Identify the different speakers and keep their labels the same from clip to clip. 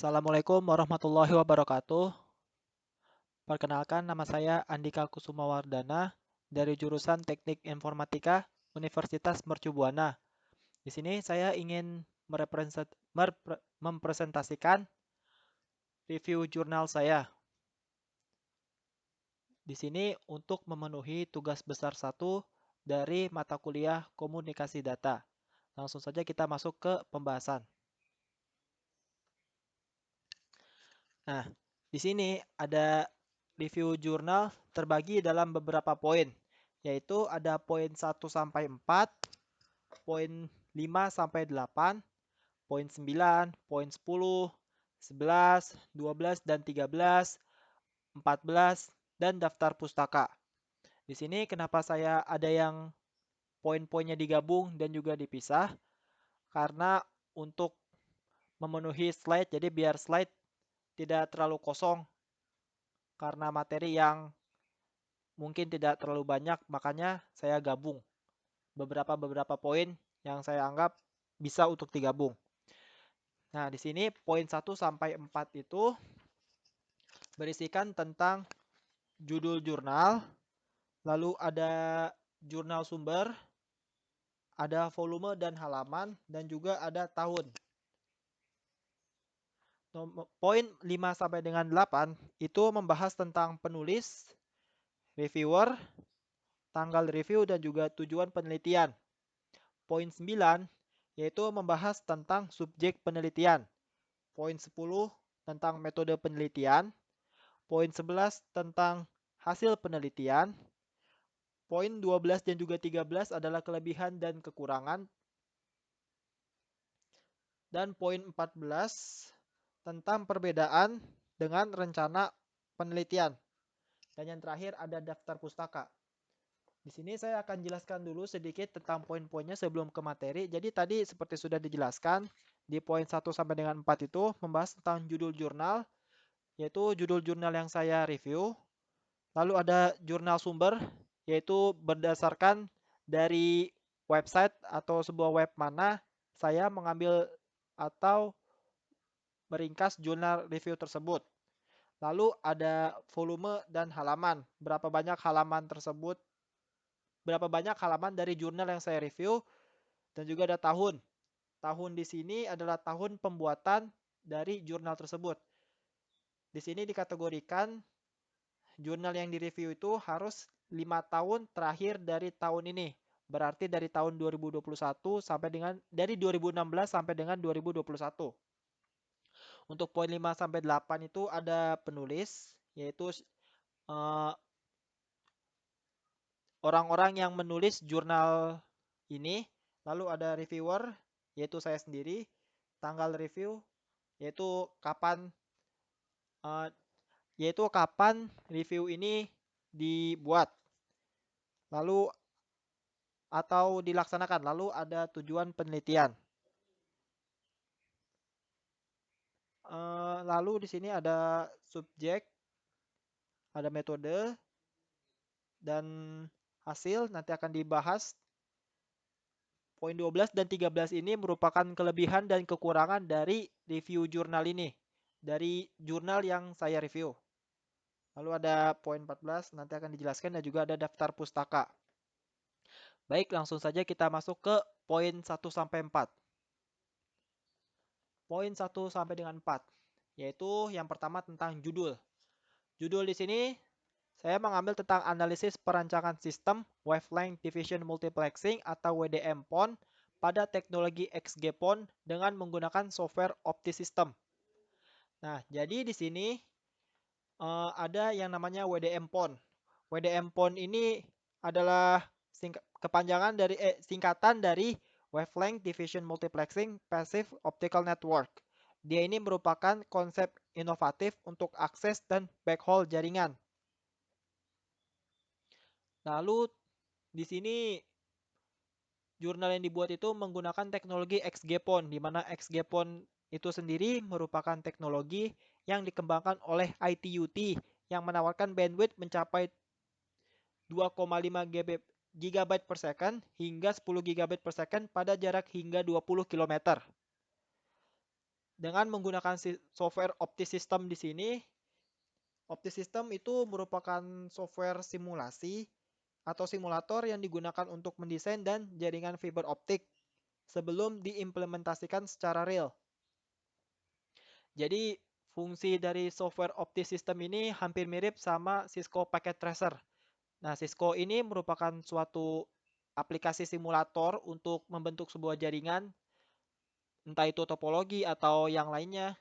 Speaker 1: Assalamualaikum warahmatullahi wabarakatuh. Perkenalkan, nama saya Andika Kusumawardana dari jurusan Teknik Informatika Universitas Mercu Buana. Di sini saya ingin mempresentasikan review jurnal saya. Di sini untuk memenuhi tugas besar 1 dari mata kuliah Komunikasi Data. Langsung saja kita masuk ke pembahasan. Nah, di sini ada review jurnal terbagi dalam beberapa poin, yaitu ada poin 1 sampai 4, poin 5 sampai 8, poin 9, poin 10, 11, 12 dan 13, 14 dan daftar pustaka. Di sini kenapa saya ada yang poin-poinnya digabung dan juga dipisah? Karena untuk memenuhi slide, jadi biar slide tidak terlalu kosong karena materi yang mungkin tidak terlalu banyak, makanya saya gabung beberapa poin yang saya anggap bisa untuk digabung. Nah, di sini poin 1 sampai 4 itu berisikan tentang judul jurnal, lalu ada jurnal sumber, ada volume dan halaman, dan juga ada tahun. Poin 5 sampai dengan 8 itu membahas tentang penulis, reviewer, tanggal review, dan juga tujuan penelitian. Poin 9 yaitu membahas tentang subjek penelitian. Poin 10 tentang metode penelitian. Poin 11 tentang hasil penelitian. Poin 12 dan juga 13 adalah kelebihan dan kekurangan. Dan poin 14 tentang perbedaan dengan rencana penelitian. Dan yang terakhir ada daftar pustaka. Di sini saya akan jelaskan dulu sedikit tentang poin-poinnya sebelum ke materi. Jadi tadi seperti sudah dijelaskan, di poin 1 sampai dengan 4 itu membahas tentang judul jurnal, yaitu judul jurnal yang saya review. Lalu ada jurnal sumber, yaitu berdasarkan dari website atau sebuah web mana saya mengambil atau meringkas jurnal review tersebut. Lalu ada volume dan halaman, berapa banyak halaman dari jurnal yang saya review, dan juga ada tahun. Tahun di sini adalah tahun pembuatan dari jurnal tersebut. Di sini dikategorikan jurnal yang direview itu harus 5 tahun terakhir dari tahun ini. Berarti dari tahun 2021 sampai dengan dari 2016 sampai dengan 2021. Untuk poin 5 sampai 8 itu ada penulis, yaitu orang-orang yang menulis jurnal ini. Lalu ada reviewer, yaitu saya sendiri. Tanggal review, yaitu kapan uh, review ini dibuat. Lalu atau dilaksanakan. Lalu ada tujuan penelitian. Lalu di sini ada subjek, ada metode, dan hasil nanti akan dibahas. Poin 12 dan 13 ini merupakan kelebihan dan kekurangan dari review jurnal ini. Dari jurnal yang saya review. Lalu ada poin 14 nanti akan dijelaskan dan juga ada daftar pustaka. Baik, langsung saja kita masuk ke poin 1 sampai 4. Poin 1 sampai dengan 4, yaitu yang pertama tentang judul. Judul di sini saya mengambil tentang analisis perancangan sistem Wavelength Division Multiplexing atau WDM-PON pada teknologi XG-PON dengan menggunakan software OptiSystem. Nah, jadi di sini ada yang namanya WDM-PON. WDM-PON ini adalah singkatan dari Wavelength Division Multiplexing Passive Optical Network. Dia ini merupakan konsep inovatif untuk akses dan backhaul jaringan. Lalu di sini jurnal yang dibuat itu menggunakan teknologi XG-PON, di mana XG-PON itu sendiri merupakan teknologi yang dikembangkan oleh ITUT yang menawarkan bandwidth mencapai 2,5 GB per second hingga 10 GB per second pada jarak hingga 20 km. dengan menggunakan software OptiSystem di sini. OptiSystem itu merupakan software simulasi atau simulator yang digunakan untuk mendesain dan jaringan fiber optik sebelum diimplementasikan secara real. Jadi fungsi dari software OptiSystem ini hampir mirip sama Cisco Packet Tracer. Nah, Cisco ini merupakan suatu aplikasi simulator untuk membentuk sebuah jaringan, entah itu topologi atau yang lainnya,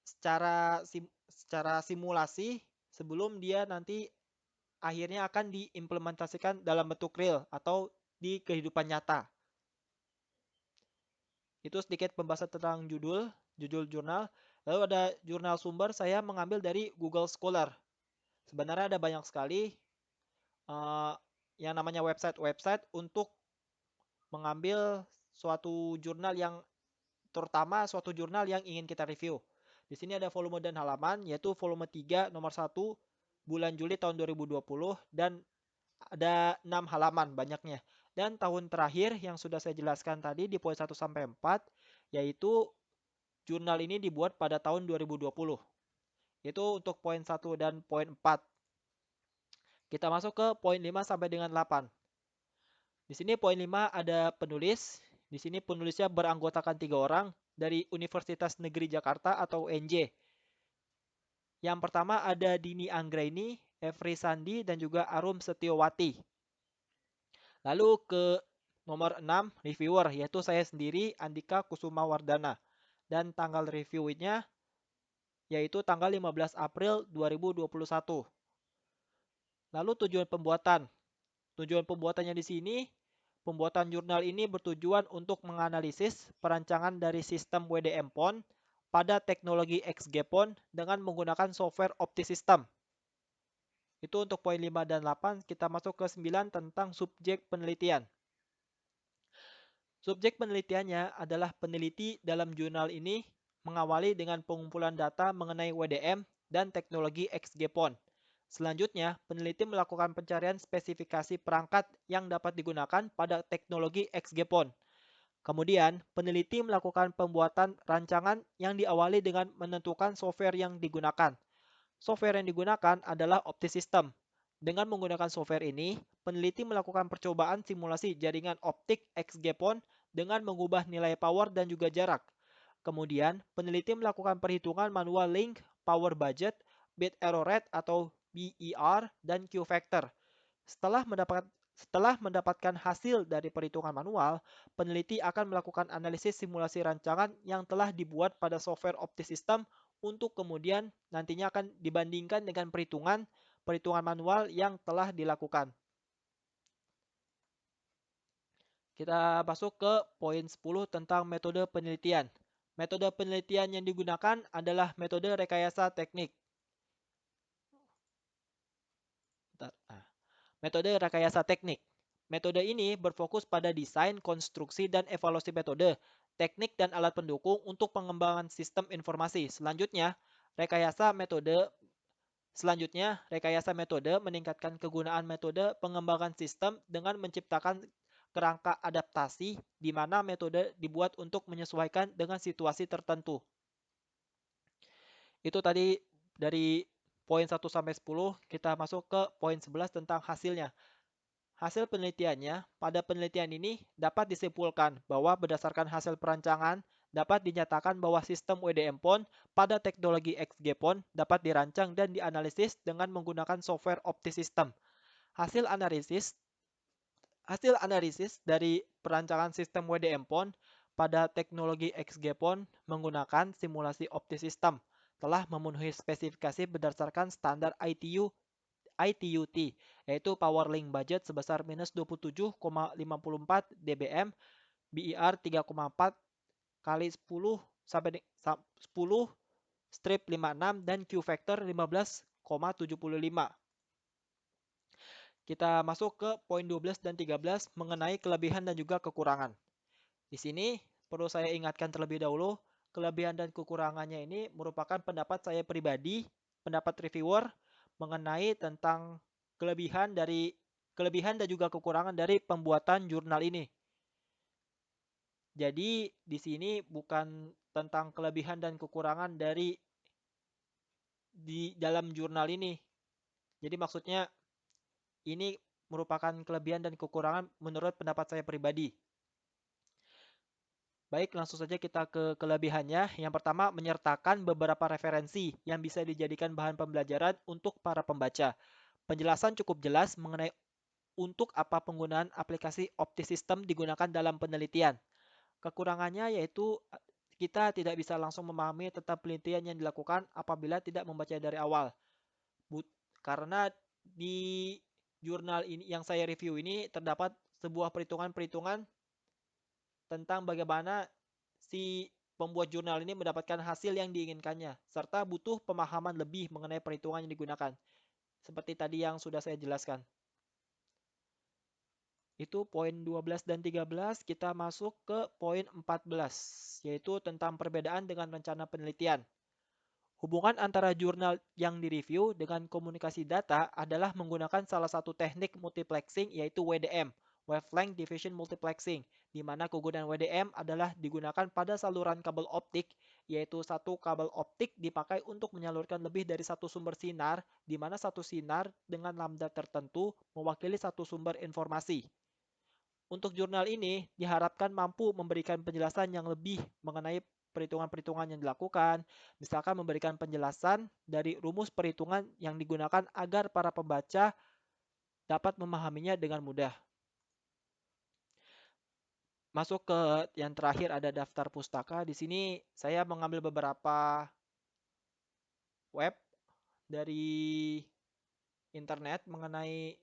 Speaker 1: secara simulasi sebelum dia nanti akhirnya akan diimplementasikan dalam bentuk real atau di kehidupan nyata. Itu sedikit pembahasan tentang judul jurnal. Lalu ada jurnal sumber, saya mengambil dari Google Scholar. Sebenarnya ada banyak sekali yang namanya website untuk mengambil suatu jurnal yang terutama suatu jurnal yang ingin kita review. Di sini ada volume dan halaman, yaitu volume 3 nomor 1 bulan Juli tahun 2020 dan ada 6 halaman banyaknya. Dan tahun terakhir yang sudah saya jelaskan tadi di poin 1 sampai 4, yaitu jurnal ini dibuat pada tahun 2020. Itu untuk poin 1 dan poin 4. Kita masuk ke poin 5 sampai dengan 8. Di sini poin 5 ada penulis. Di sini penulisnya beranggotakan 3 orang dari Universitas Negeri Jakarta atau UNJ. Yang pertama ada Dini Anggraini, Evri Sandi, dan juga Arum Setiowati. Lalu ke nomor 6, reviewer, yaitu saya sendiri, Andika Kusuma Wardana. Dan tanggal reviewnya yaitu tanggal 15 April 2021. Lalu tujuan pembuatan. Tujuan pembuatannya di sini, pembuatan jurnal ini bertujuan untuk menganalisis perancangan dari sistem WDM-PON pada teknologi XG-PON dengan menggunakan software OptiSystem. Itu untuk poin 5 dan 8, kita masuk ke 9 tentang subjek penelitian. Subjek penelitiannya adalah peneliti dalam jurnal ini mengawali dengan pengumpulan data mengenai WDM dan teknologi XG-PON. Selanjutnya, peneliti melakukan pencarian spesifikasi perangkat yang dapat digunakan pada teknologi XG-PON. Kemudian, peneliti melakukan pembuatan rancangan yang diawali dengan menentukan software yang digunakan. Software yang digunakan adalah OptiSystem. Dengan menggunakan software ini, peneliti melakukan percobaan simulasi jaringan optik XG-PON dengan mengubah nilai power dan juga jarak. Kemudian, peneliti melakukan perhitungan manual link, power budget, bit error rate atau BER, dan Q factor. Setelah mendapatkan hasil dari perhitungan manual, peneliti akan melakukan analisis simulasi rancangan yang telah dibuat pada software OptiSystem untuk kemudian nantinya akan dibandingkan dengan perhitungan manual yang telah dilakukan. Kita masuk ke poin 10 tentang metode penelitian. Metode penelitian yang digunakan adalah metode rekayasa teknik. Metode rekayasa teknik. Metode ini berfokus pada desain, konstruksi, dan evaluasi metode, teknik, dan alat pendukung untuk pengembangan sistem informasi. Rekayasa metode meningkatkan kegunaan metode pengembangan sistem dengan menciptakan kerangka adaptasi di mana metode dibuat untuk menyesuaikan dengan situasi tertentu. Itu tadi dari poin 1 sampai 10, kita masuk ke poin 11 tentang hasilnya. Hasil penelitiannya, pada penelitian ini dapat disimpulkan bahwa berdasarkan hasil perancangan, dapat dinyatakan bahwa sistem WDM-PON pada teknologi XG-PON dapat dirancang dan dianalisis dengan menggunakan software OptiSystem. Hasil analisis dari perancangan sistem WDM-PON pada teknologi XG-PON menggunakan simulasi OptiSystem telah memenuhi spesifikasi berdasarkan standar ITU-T, yaitu power link budget sebesar minus 27,54 dBm, BER 3,4 kali 10 sampai 10 strip 56 dan Q factor 15,75. Kita masuk ke poin 12 dan 13 mengenai kelebihan dan juga kekurangan. Di sini perlu saya ingatkan terlebih dahulu, kelebihan dan kekurangannya ini merupakan pendapat saya pribadi, pendapat reviewer mengenai tentang kelebihan dan juga kekurangan dari pembuatan jurnal ini. Jadi di sini bukan tentang kelebihan dan kekurangan dari di dalam jurnal ini. Jadi maksudnya ini merupakan kelebihan dan kekurangan menurut pendapat saya pribadi. Baik, langsung saja kita ke kelebihannya. Yang pertama, menyertakan beberapa referensi yang bisa dijadikan bahan pembelajaran untuk para pembaca. Penjelasan cukup jelas mengenai untuk apa penggunaan aplikasi OptiSystem digunakan dalam penelitian. Kekurangannya yaitu kita tidak bisa langsung memahami tentang penelitian yang dilakukan apabila tidak membaca dari awal. Karena di jurnal ini yang saya review ini terdapat sebuah perhitungan-perhitungan tentang bagaimana si pembuat jurnal ini mendapatkan hasil yang diinginkannya, serta butuh pemahaman lebih mengenai perhitungan yang digunakan. Seperti tadi yang sudah saya jelaskan. Itu poin 12 dan 13, kita masuk ke poin 14, yaitu tentang perbedaan dengan rencana penelitian. Hubungan antara jurnal yang direview dengan komunikasi data adalah menggunakan salah satu teknik multiplexing yaitu WDM, Wavelength Division Multiplexing, di mana kegunaan WDM adalah digunakan pada saluran kabel optik, yaitu satu kabel optik dipakai untuk menyalurkan lebih dari satu sumber sinar, di mana satu sinar dengan lambda tertentu mewakili satu sumber informasi. Untuk jurnal ini diharapkan mampu memberikan penjelasan yang lebih mengenai perhitungan-perhitungan yang dilakukan, misalkan memberikan penjelasan dari rumus perhitungan yang digunakan agar para pembaca dapat memahaminya dengan mudah. Masuk ke yang terakhir ada daftar pustaka. Di sini saya mengambil beberapa web dari internet mengenai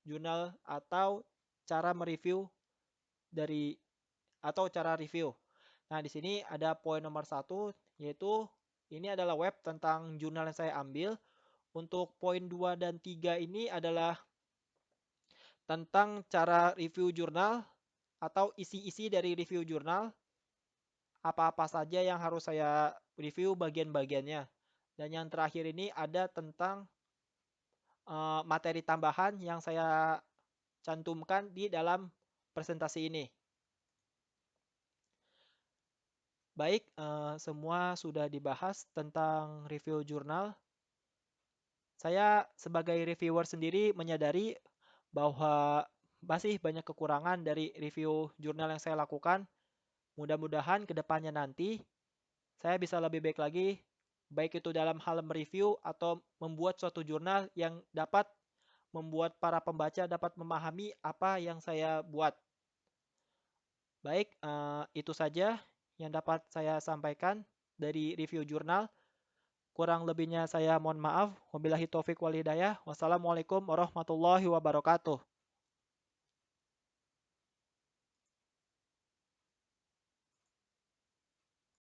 Speaker 1: jurnal atau cara mereview dari atau cara review. Nah, di sini ada poin nomor 1, yaitu ini adalah web tentang jurnal yang saya ambil. Untuk poin 2 dan 3 ini adalah tentang cara review jurnal atau isi-isi dari review jurnal. Apa-apa saja yang harus saya review bagian-bagiannya. Dan yang terakhir ini ada tentang materi tambahan yang saya cantumkan di dalam presentasi ini. Baik, semua sudah dibahas tentang review jurnal. Saya sebagai reviewer sendiri menyadari bahwa masih banyak kekurangan dari review jurnal yang saya lakukan. Mudah-mudahan ke depannya nanti saya bisa lebih baik lagi, baik itu dalam hal mereview atau membuat suatu jurnal yang dapat membuat para pembaca dapat memahami apa yang saya buat. Baik, itu saja yang dapat saya sampaikan dari review jurnal. Kurang lebihnya saya mohon maaf. Wabillahi taufik wal hidayah. Wassalamualaikum warahmatullahi wabarakatuh.